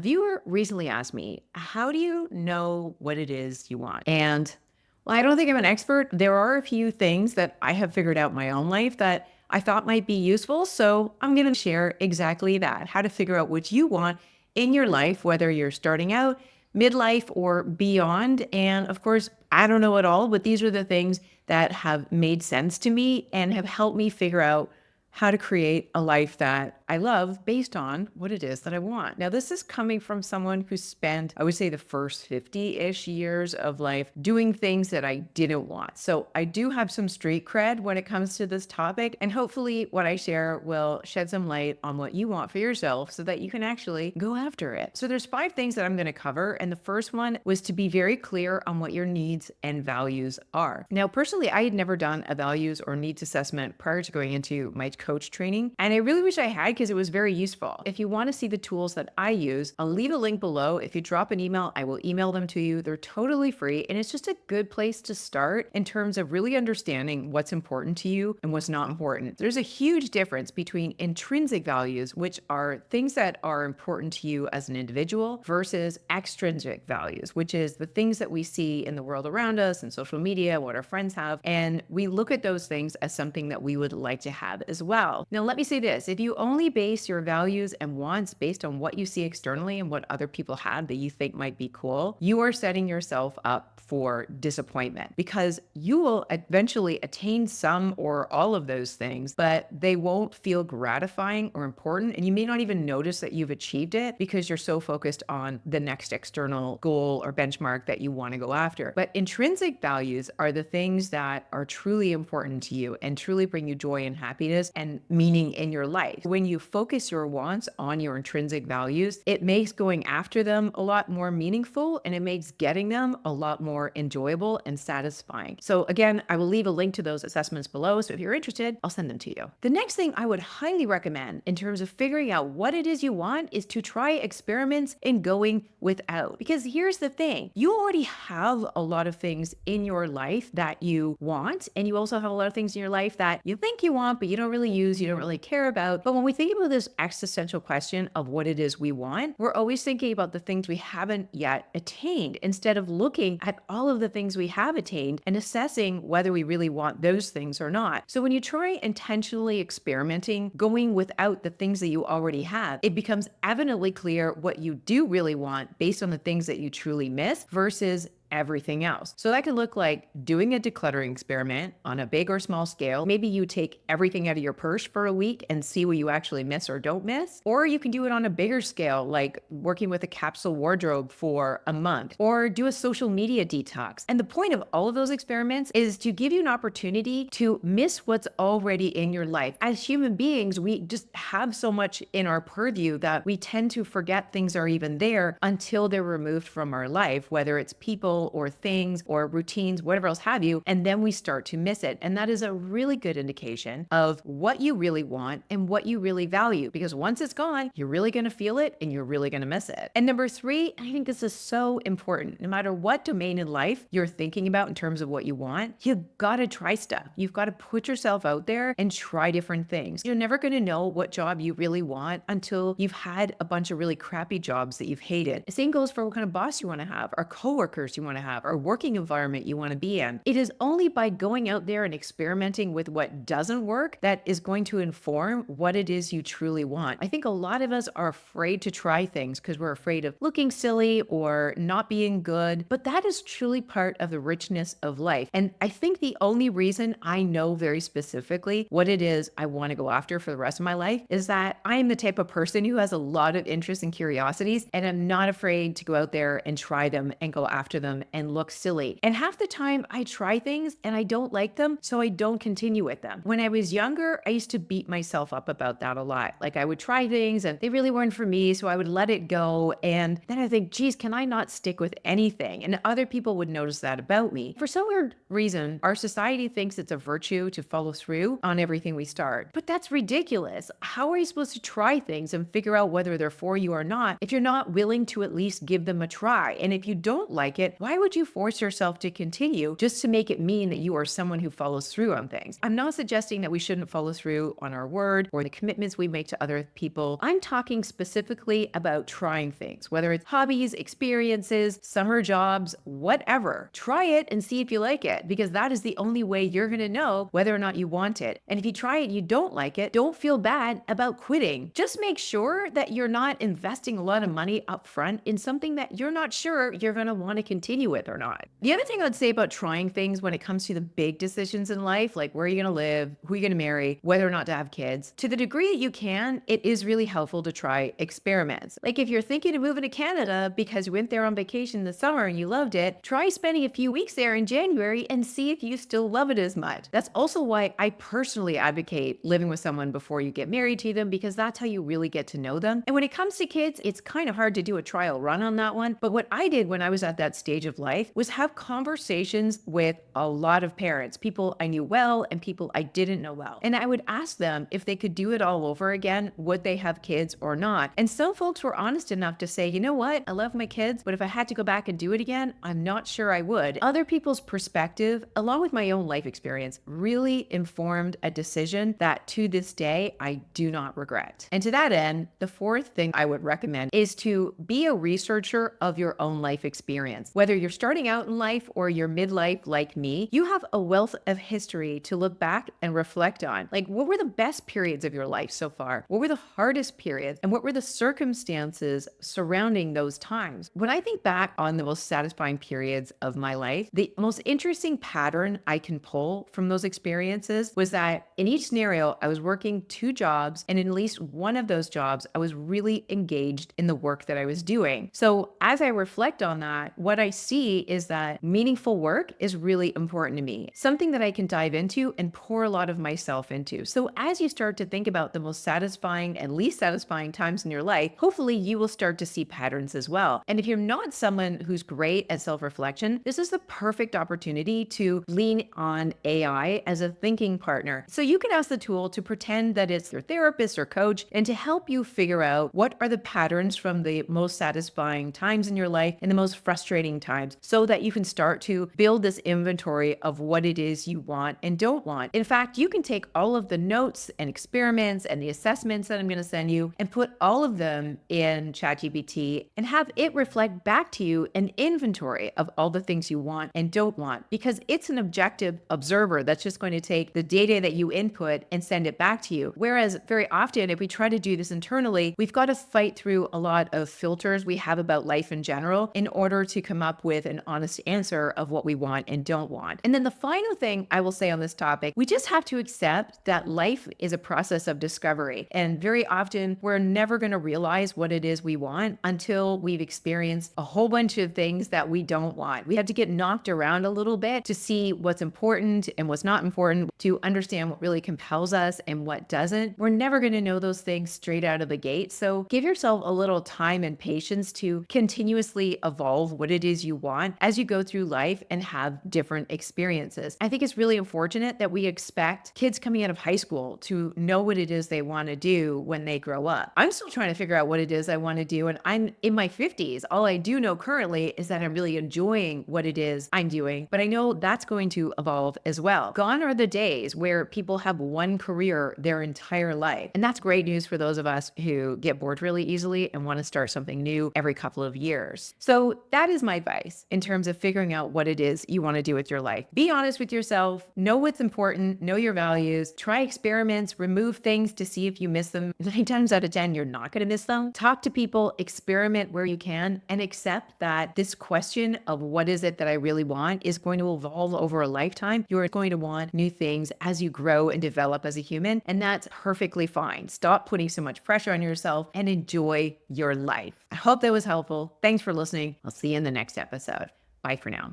A viewer recently asked me, how do you know what it is you want? And well, I don't think I'm an expert. There are a few things that I have figured out in my own life that I thought might be useful. So I'm going to share exactly that, how to figure out what you want in your life, whether you're starting out, midlife, or beyond. And of course, I don't know it all, but these are the things that have made sense to me and have helped me figure out how to create a life that I love based on what it is that I want. Now, this is coming from someone who spent, I would say, the first 50-ish years of life doing things that I didn't want. So I do have some street cred when it comes to this topic. And hopefully what I share will shed some light on what you want for yourself so that you can actually go after it. So there's 5 things that I'm going to cover. And the first one was to be very clear on what your needs and values are. Now, personally, I had never done a values or needs assessment prior to going into my coach training. And I really wish I had because it was very useful. If you want to see the tools that I use, I'll leave a link below. If you drop an email, I will email them to you. They're totally free. And it's just a good place to start in terms of really understanding what's important to you and what's not important. There's a huge difference between intrinsic values, which are things that are important to you as an individual, versus extrinsic values, which is the things that we see in the world around us and social media, what our friends have. And we look at those things as something that we would like to have as well. Now, let me say this. If you only base your values and wants based on what you see externally and what other people have that you think might be cool, you are setting yourself up for disappointment because you will eventually attain some or all of those things, but they won't feel gratifying or important. And you may not even notice that you've achieved it because you're so focused on the next external goal or benchmark that you want to go after. But intrinsic values are the things that are truly important to you and truly bring you joy and happiness and meaning in your life. When you focus your wants on your intrinsic values, it makes going after them a lot more meaningful and it makes getting them a lot more enjoyable and satisfying. So again, I will leave a link to those assessments below. So if you're interested, I'll send them to you. The next thing I would highly recommend in terms of figuring out what it is you want is to try experiments in going without. Because here's the thing, you already have a lot of things in your life that you want, and you also have a lot of things in your life that you think you want, but you don't really use, you don't really care about. But when we think about this existential question of what it is we want, we're always thinking about the things we haven't yet attained instead of looking at all of the things we have attained and assessing whether we really want those things or not. So when you try intentionally experimenting, going without the things that you already have, it becomes evidently clear what you do really want based on the things that you truly miss versus everything else. So that could look like doing a decluttering experiment on a big or small scale. Maybe you take everything out of your purse for a week and see what you actually miss or don't miss. Or you can do it on a bigger scale, like working with a capsule wardrobe for a month, or do a social media detox. And the point of all of those experiments is to give you an opportunity to miss what's already in your life. As human beings, we just have so much in our purview that we tend to forget things are even there until they're removed from our life, whether it's people or things or routines, whatever else have you, and then we start to miss it. And that is a really good indication of what you really want and what you really value, because once it's gone, you're really going to feel it and you're really going to miss it. And number 3, I think this is so important. No matter what domain in life you're thinking about in terms of what you want, you've got to try stuff. You've got to put yourself out there and try different things. You're never going to know what job you really want until you've had a bunch of really crappy jobs that you've hated. The same goes for what kind of boss you want to have, or coworkers you want to have, or working environment you want to be in. It is only by going out there and experimenting with what doesn't work that is going to inform what it is you truly want. I think a lot of us are afraid to try things because we're afraid of looking silly or not being good, but that is truly part of the richness of life. And I think the only reason I know very specifically what it is I want to go after for the rest of my life is that I am the type of person who has a lot of interests and curiosities, and I'm not afraid to go out there and try them and go after them and look silly. And half the time I try things and I don't like them, so I don't continue with them. When I was younger, I used to beat myself up about that a lot. Like I would try things and they really weren't for me, so I would let it go. And then I think, geez, can I not stick with anything? And other people would notice that about me. For some weird reason, our society thinks it's a virtue to follow through on everything we start. But that's ridiculous. How are you supposed to try things and figure out whether they're for you or not if you're not willing to at least give them a try? And if you don't like it, why why would you force yourself to continue just to make it mean that you are someone who follows through on things? I'm not suggesting that we shouldn't follow through on our word or the commitments we make to other people. I'm talking specifically about trying things, whether it's hobbies, experiences, summer jobs, whatever. Try it and see if you like it, because that is the only way you're going to know whether or not you want it. And if you try it and you don't like it, don't feel bad about quitting. Just make sure that you're not investing a lot of money up front in something that you're not sure you're going to want to continue with or not. The other thing I'd say about trying things when it comes to the big decisions in life, like where you're going to live, who you're going to marry, whether or not to have kids, to the degree that you can, it is really helpful to try experiments. Like if you're thinking of moving to Canada because you went there on vacation this summer and you loved it, try spending a few weeks there in January and see if you still love it as much. That's also why I personally advocate living with someone before you get married to them, because that's how you really get to know them. And when it comes to kids, it's kind of hard to do a trial run on that one. But what I did when I was at that stage of life was have conversations with a lot of parents, people I knew well and people I didn't know well. And I would ask them if they could do it all over again, would they have kids or not? And some folks were honest enough to say, you know what, I love my kids, but if I had to go back and do it again, I'm not sure I would. Other people's perspective, along with my own life experience, really informed a decision that to this day, I do not regret. And to that end, the fourth thing I would recommend is to be a researcher of your own life experience. Whether you're starting out in life or you're midlife like me, you have a wealth of history to look back and reflect on. Like, what were the best periods of your life so far? What were the hardest periods? And what were the circumstances surrounding those times? When I think back on the most satisfying periods of my life, the most interesting pattern I can pull from those experiences was that in each scenario, I was working two jobs, and in at least one of those jobs, I was really engaged in the work that I was doing. So as I reflect on that, what I see is that meaningful work is really important to me, something that I can dive into and pour a lot of myself into. So as you start to think about the most satisfying and least satisfying times in your life, hopefully you will start to see patterns as well. And if you're not someone who's great at self-reflection, this is the perfect opportunity to lean on AI as a thinking partner. So you can ask the tool to pretend that it's your therapist or coach and to help you figure out what are the patterns from the most satisfying times in your life and the most frustrating times, so that you can start to build this inventory of what it is you want and don't want. In fact, you can take all of the notes and experiments and the assessments that I'm going to send you and put all of them in ChatGPT and have it reflect back to you an inventory of all the things you want and don't want, because it's an objective observer that's just going to take the data that you input and send it back to you. Whereas very often, if we try to do this internally, we've got to fight through a lot of filters we have about life in general in order to come up with an honest answer of what we want and don't want. And then the final thing I will say on this topic, we just have to accept that life is a process of discovery. And very often, we're never going to realize what it is we want until we've experienced a whole bunch of things that we don't want. We have to get knocked around a little bit to see what's important and what's not important, to understand what really compels us and what doesn't. We're never going to know those things straight out of the gate. So give yourself a little time and patience to continuously evolve what it is you want as you go through life and have different experiences. I think it's really unfortunate that we expect kids coming out of high school to know what it is they want to do when they grow up. I'm still trying to figure out what it is I want to do, and I'm in my 50s. All I do know currently is that I'm really enjoying what it is I'm doing, but I know that's going to evolve as well. Gone are the days where people have one career their entire life. And that's great news for those of us who get bored really easily and want to start something new every couple of years. So that is my advice in terms of figuring out what it is you want to do with your life. Be honest with yourself, know what's important, know your values, try experiments, remove things to see if you miss them. 9 times out of 10, you're not going to miss them. Talk to people, experiment where you can, and accept that this question of what is it that I really want is going to evolve over a lifetime. You're going to want new things as you grow and develop as a human, and that's perfectly fine. Stop putting so much pressure on yourself and enjoy your life. I hope that was helpful. Thanks for listening. I'll see you in the next episode. Bye for now.